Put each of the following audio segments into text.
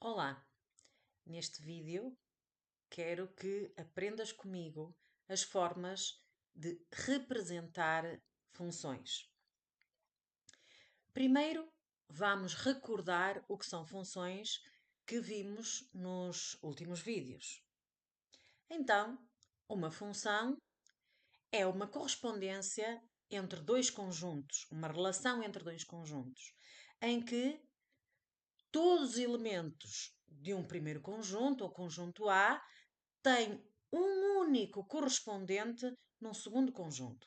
Olá, neste vídeo quero que aprendas comigo as formas de representar funções. Primeiro, vamos recordar o que são funções que vimos nos últimos vídeos. Então, uma função é uma correspondência entre dois conjuntos, uma relação entre dois conjuntos, em que todos os elementos de um primeiro conjunto, ou conjunto A, têm um único correspondente num segundo conjunto.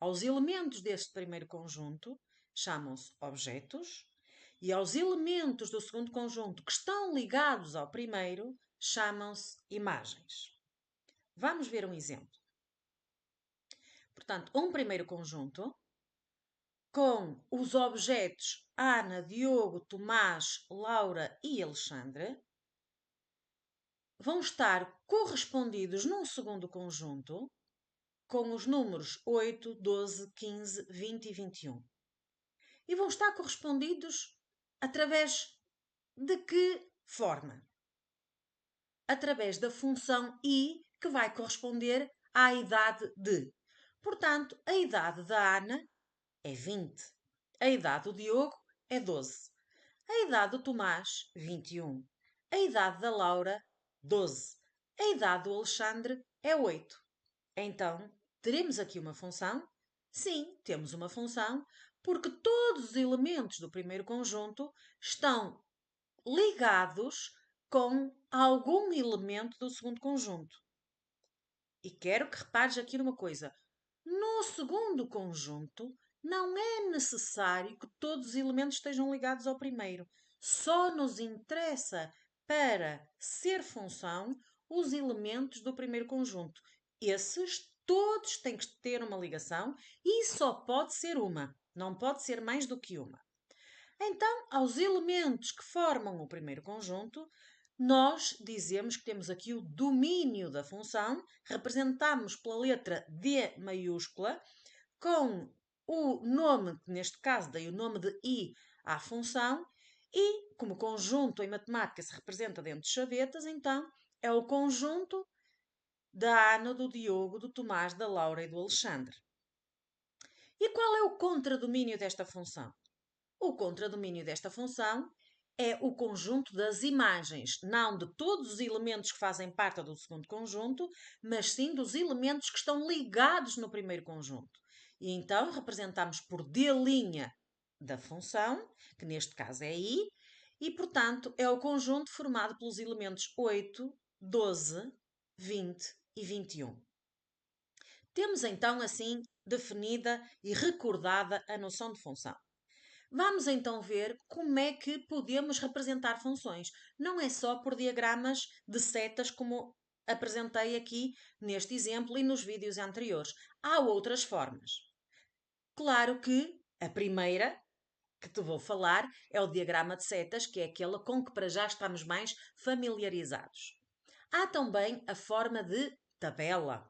Aos elementos deste primeiro conjunto chamam-se objetos e aos elementos do segundo conjunto que estão ligados ao primeiro chamam-se imagens. Vamos ver um exemplo. Portanto, um primeiro conjunto com os objetos Ana, Diogo, Tomás, Laura e Alexandre vão estar correspondidos num segundo conjunto com os números 8, 12, 15, 20 e 21. E vão estar correspondidos através de que forma? Através da função i, que vai corresponder à idade de. Portanto, a idade da Ana é 20. A idade do Diogo é 12. A idade do Tomás, 21. A idade da Laura, 12. A idade do Alexandre é 8. Então, teremos aqui uma função? Sim, temos uma função, porque todos os elementos do primeiro conjunto estão ligados com algum elemento do segundo conjunto. E quero que repares aqui numa coisa. No segundo conjunto, não é necessário que todos os elementos estejam ligados ao primeiro. Só nos interessa, para ser função, os elementos do primeiro conjunto. Esses todos têm que ter uma ligação e só pode ser uma. Não pode ser mais do que uma. Então, aos elementos que formam o primeiro conjunto, nós dizemos que temos aqui o domínio da função, representamos pela letra D maiúscula, com o nome, que neste caso dei o nome de I à função, e como conjunto em matemática se representa dentro de chavetas, então é o conjunto da Ana, do Diogo, do Tomás, da Laura e do Alexandre. E qual é o contradomínio desta função? O contradomínio desta função é o conjunto das imagens, não de todos os elementos que fazem parte do segundo conjunto, mas sim dos elementos que estão ligados no primeiro conjunto. E então representamos por D' da função, que neste caso é I, e portanto é o conjunto formado pelos elementos 8, 12, 20 e 21. Temos então assim definida e recordada a noção de função. Vamos então ver como é que podemos representar funções. Não é só por diagramas de setas como apresentei aqui neste exemplo e nos vídeos anteriores. Há outras formas. Claro que a primeira que te vou falar é o diagrama de setas, que é aquele com que para já estamos mais familiarizados. Há também a forma de tabela.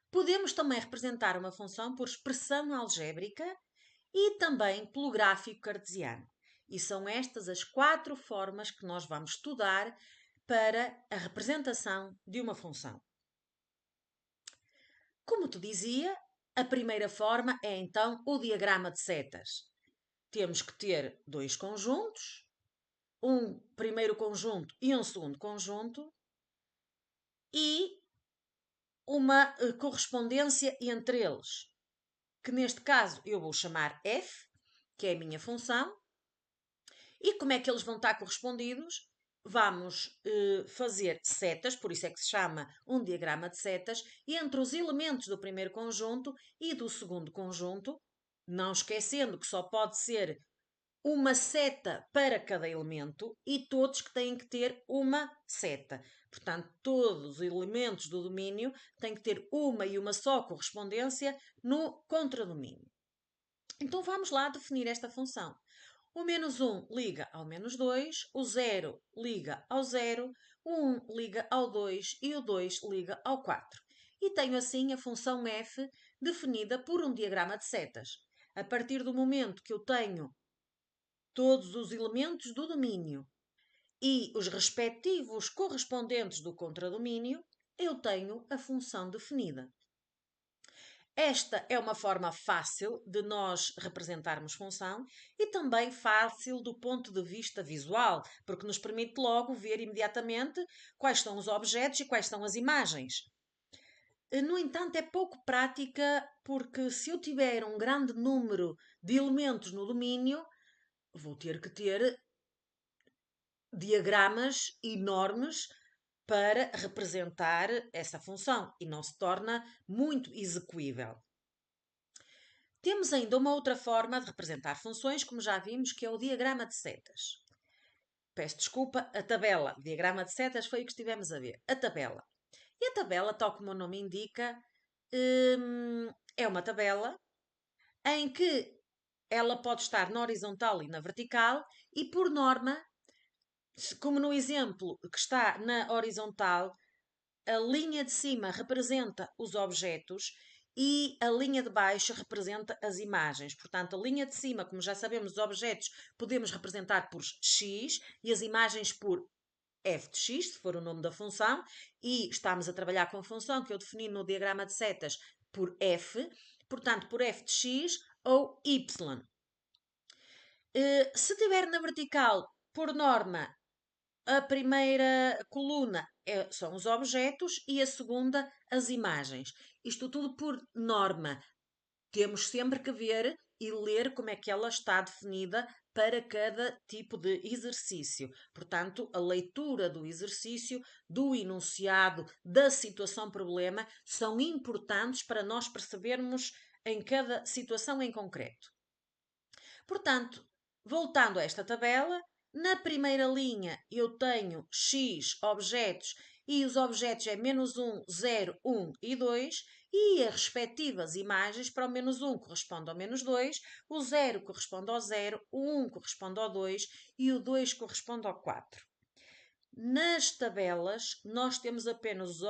Podemos também representar uma função por expressão algébrica e também pelo gráfico cartesiano. E são estas as 4 formas que nós vamos estudar para a representação de uma função. Como te dizia, a primeira forma é então o diagrama de setas. Temos que ter dois conjuntos, um primeiro conjunto e um segundo conjunto, e uma correspondência entre eles, que neste caso eu vou chamar f, que é a minha função. E como é que eles vão estar correspondidos? Vamos fazer setas, por isso é que se chama um diagrama de setas, entre os elementos do primeiro conjunto e do segundo conjunto, não esquecendo que só pode ser uma seta para cada elemento e todos que têm que ter uma seta. Portanto, todos os elementos do domínio têm que ter uma e uma só correspondência no contradomínio. Então vamos lá definir esta função. O menos 1 liga ao menos 2, o 0 liga ao 0, o 1 liga ao 2 e o 2 liga ao 4. E tenho assim a função f definida por um diagrama de setas. A partir do momento que eu tenho todos os elementos do domínio e os respectivos correspondentes do contradomínio, eu tenho a função definida. Esta é uma forma fácil de nós representarmos função e também fácil do ponto de vista visual, porque nos permite logo ver imediatamente quais são os objetos e quais são as imagens. No entanto, é pouco prática porque se eu tiver um grande número de elementos no domínio, vou ter que ter diagramas enormes para representar essa função e não se torna muito execuível. Temos ainda uma outra forma de representar funções, como já vimos, que é o diagrama de setas. Peço desculpa, a tabela. O diagrama de setas foi o que estivemos a ver. A tabela. E a tabela, tal como o nome indica, é uma tabela em que ela pode estar na horizontal e na vertical e, por norma, como no exemplo que está na horizontal, a linha de cima representa os objetos e a linha de baixo representa as imagens. Portanto, a linha de cima, como já sabemos, os objetos podemos representar por x e as imagens por f de x, se for o nome da função, e estamos a trabalhar com a função que eu defini no diagrama de setas por f, portanto, por f de x ou y. Se estiver na vertical, por norma, a primeira coluna são os objetos e a segunda as imagens. Isto tudo por norma. Temos sempre que ver e ler como é que ela está definida para cada tipo de exercício. Portanto, a leitura do exercício, do enunciado, da situação-problema são importantes para nós percebermos em cada situação em concreto. Portanto, voltando a esta tabela, na primeira linha eu tenho x objetos e os objetos é menos 1, 0, 1 e 2 e as respectivas imagens para o menos 1 corresponde ao menos 2, o 0 corresponde ao 0, o 1 corresponde ao 2 e o 2 corresponde ao 4. Nas tabelas, nós temos apenas os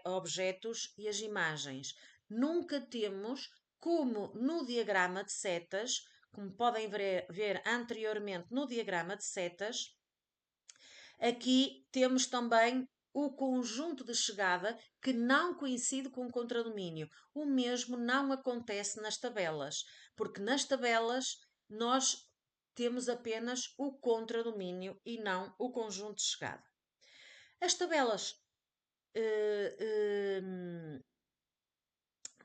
objetos e as imagens. Nunca temos, como no diagrama de setas, como podem ver anteriormente no diagrama de setas, aqui temos também o conjunto de chegada que não coincide com o contradomínio. O mesmo não acontece nas tabelas, porque nas tabelas nós temos apenas o contradomínio e não o conjunto de chegada. As tabelas,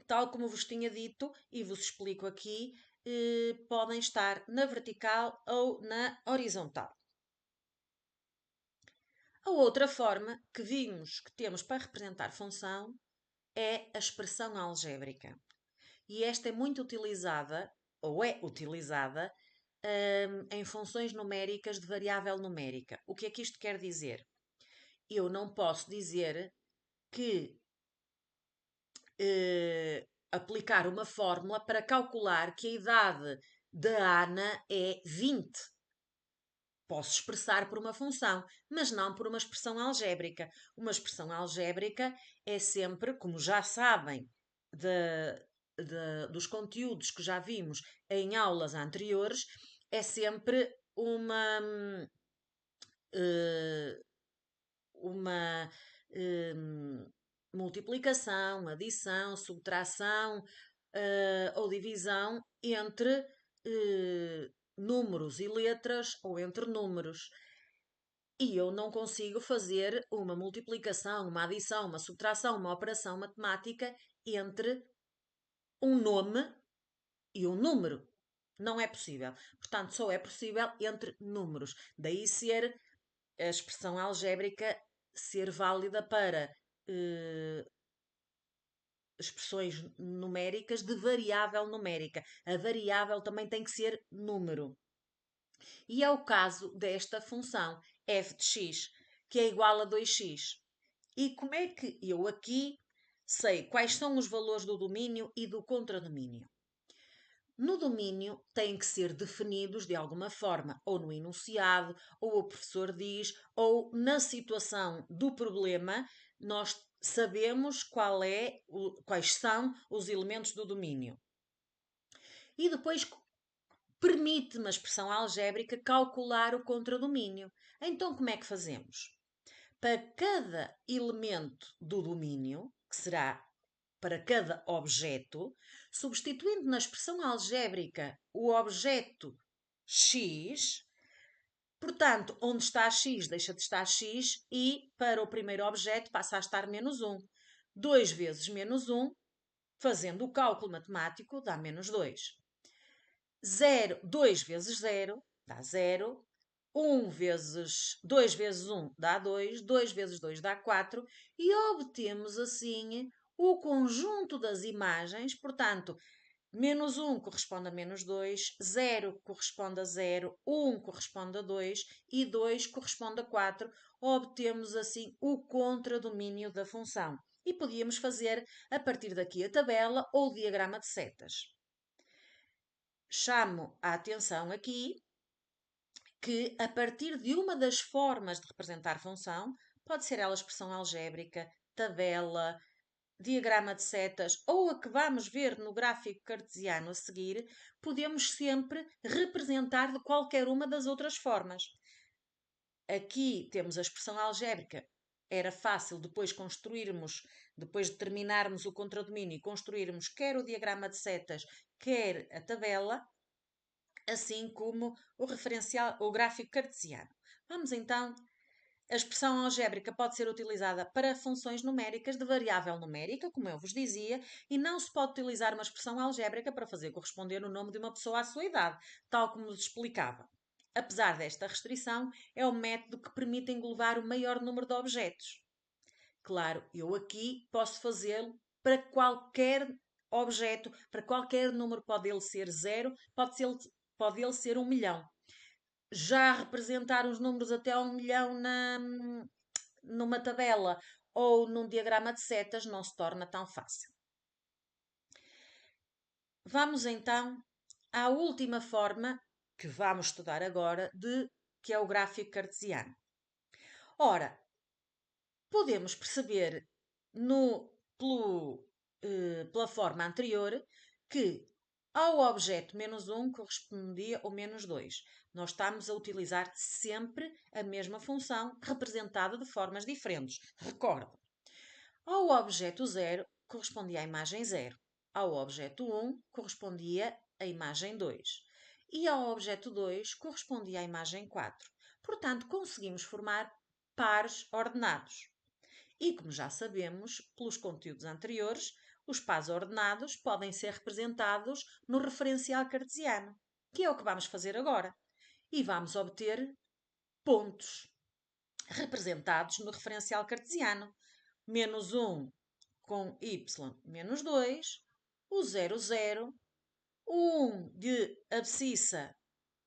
tal como vos tinha dito e vos explico aqui, podem estar na vertical ou na horizontal. A outra forma que vimos que temos para representar função é a expressão algébrica. E esta é muito utilizada, ou é utilizada, em funções numéricas de variável numérica. O que é que isto quer dizer? Eu não posso dizer que aplicar uma fórmula para calcular que a idade da Ana é 20. Posso expressar por uma função, mas não por uma expressão algébrica. Uma expressão algébrica é sempre, como já sabem, dos conteúdos que já vimos em aulas anteriores, é sempre uma multiplicação, adição, subtração ou divisão entre números e letras ou entre números. E eu não consigo fazer uma multiplicação, uma adição, uma subtração, uma operação matemática entre um nome e um número. Não é possível. Portanto, só é possível entre números. Daí ser a expressão algébrica ser válida para expressões numéricas de variável numérica. A variável também tem que ser número. E é o caso desta função f de x, que é igual a 2x. E como é que eu aqui sei quais são os valores do domínio e do contradomínio? No domínio têm que ser definidos de alguma forma, ou no enunciado, ou o professor diz, ou na situação do problema, nós sabemos quais são os elementos do domínio. E depois permite uma expressão algébrica calcular o contradomínio. Então, como é que fazemos? Para cada elemento do domínio, que será para cada objeto, substituindo na expressão algébrica o objeto x, portanto, onde está x deixa de estar x e para o primeiro objeto passa a estar menos 1. 2 vezes menos 1, fazendo o cálculo matemático, dá menos 2. 2 vezes 0 dá 0. 2 vezes 1 dá 2, 2 vezes 2 dá 4 e obtemos assim o conjunto das imagens, portanto, menos 1 corresponde a menos 2, 0 corresponde a 0, 1 corresponde a 2 e 2 corresponde a 4. Obtemos assim o contradomínio da função. E podíamos fazer a partir daqui a tabela ou o diagrama de setas. Chamo a atenção aqui que a partir de uma das formas de representar função, pode ser ela expressão algébrica, tabela, diagrama de setas ou a que vamos ver no gráfico cartesiano a seguir, podemos sempre representar de qualquer uma das outras formas. Aqui temos a expressão algébrica. Era fácil depois construirmos, depois de terminarmos o contradomínio e construirmos quer o diagrama de setas, quer a tabela, assim como o referencial, o gráfico cartesiano. Vamos então. A expressão algébrica pode ser utilizada para funções numéricas de variável numérica, como eu vos dizia, e não se pode utilizar uma expressão algébrica para fazer corresponder o nome de uma pessoa à sua idade, tal como vos explicava. Apesar desta restrição, é o método que permite englobar o maior número de objetos. Claro, eu aqui posso fazê-lo para qualquer objeto, para qualquer número, pode ele ser 0, pode ele ser 1 milhão. Já representar os números até 1 milhão numa tabela ou num diagrama de setas não se torna tão fácil. Vamos então à última forma que vamos estudar agora, que é o gráfico cartesiano. Ora, podemos perceber pela forma anterior que ao objeto menos 1 correspondia o menos 2. Nós estamos a utilizar sempre a mesma função representada de formas diferentes. Recorde. Ao objeto 0 correspondia a imagem 0. Ao objeto 1 correspondia a imagem 2. E ao objeto 2 correspondia a imagem 4. Portanto, conseguimos formar pares ordenados. E como já sabemos, pelos conteúdos anteriores, os pares ordenados podem ser representados no referencial cartesiano, que é o que vamos fazer agora. E vamos obter pontos representados no referencial cartesiano. Menos 1 com y menos 2, o 0, 0, o 1 de abscissa,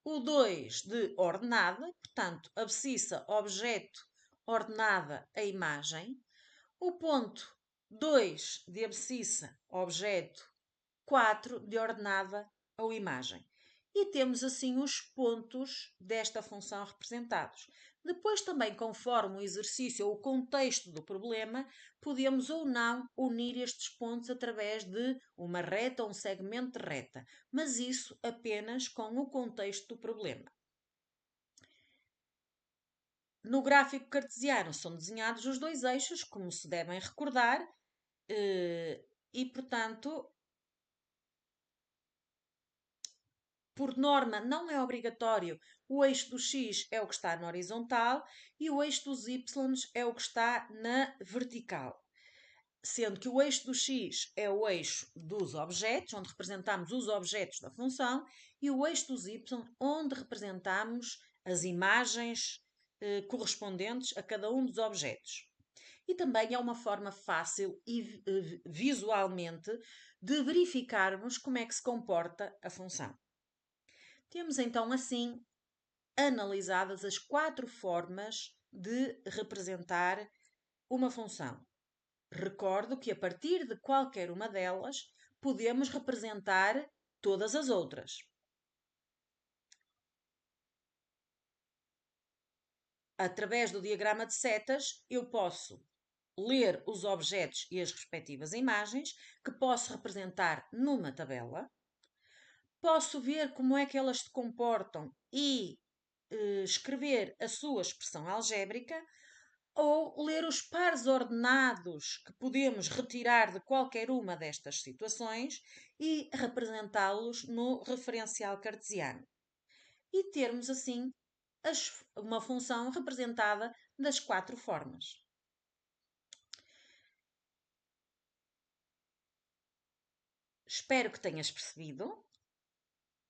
o 2 de ordenada, portanto, abscissa, objeto, ordenada, a imagem, o ponto 2 de abscissa, objeto, 4 de ordenada ou imagem. E temos assim os pontos desta função representados. Depois também, conforme o exercício ou o contexto do problema, podemos ou não unir estes pontos através de uma reta ou um segmento de reta, mas isso apenas com o contexto do problema. No gráfico cartesiano são desenhados os dois eixos, como se devem recordar, e, portanto, por norma, não é obrigatório. O eixo do x é o que está na horizontal e o eixo dos y é o que está na vertical. Sendo que o eixo do x é o eixo dos objetos, onde representamos os objetos da função, e o eixo dos y, onde representamos as imagens correspondentes a cada um dos objetos. E também é uma forma fácil e visualmente de verificarmos como é que se comporta a função. Temos então assim analisadas as 4 formas de representar uma função. Recordo que a partir de qualquer uma delas podemos representar todas as outras. Através do diagrama de setas, eu posso ler os objetos e as respectivas imagens, que posso representar numa tabela. posso ver como é que elas se comportam e escrever a sua expressão algébrica, ou ler os pares ordenados que podemos retirar de qualquer uma destas situações e representá-los no referencial cartesiano. E termos assim uma função representada das quatro formas. Espero que tenhas percebido.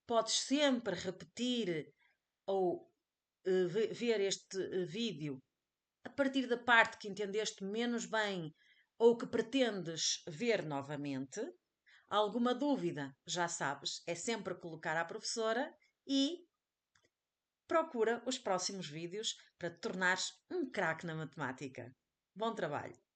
Podes sempre repetir ou ver este vídeo a partir da parte que entendeste menos bem ou que pretendes ver novamente. Alguma dúvida, já sabes, é sempre colocar à professora e procura os próximos vídeos para te tornares um craque na matemática. Bom trabalho!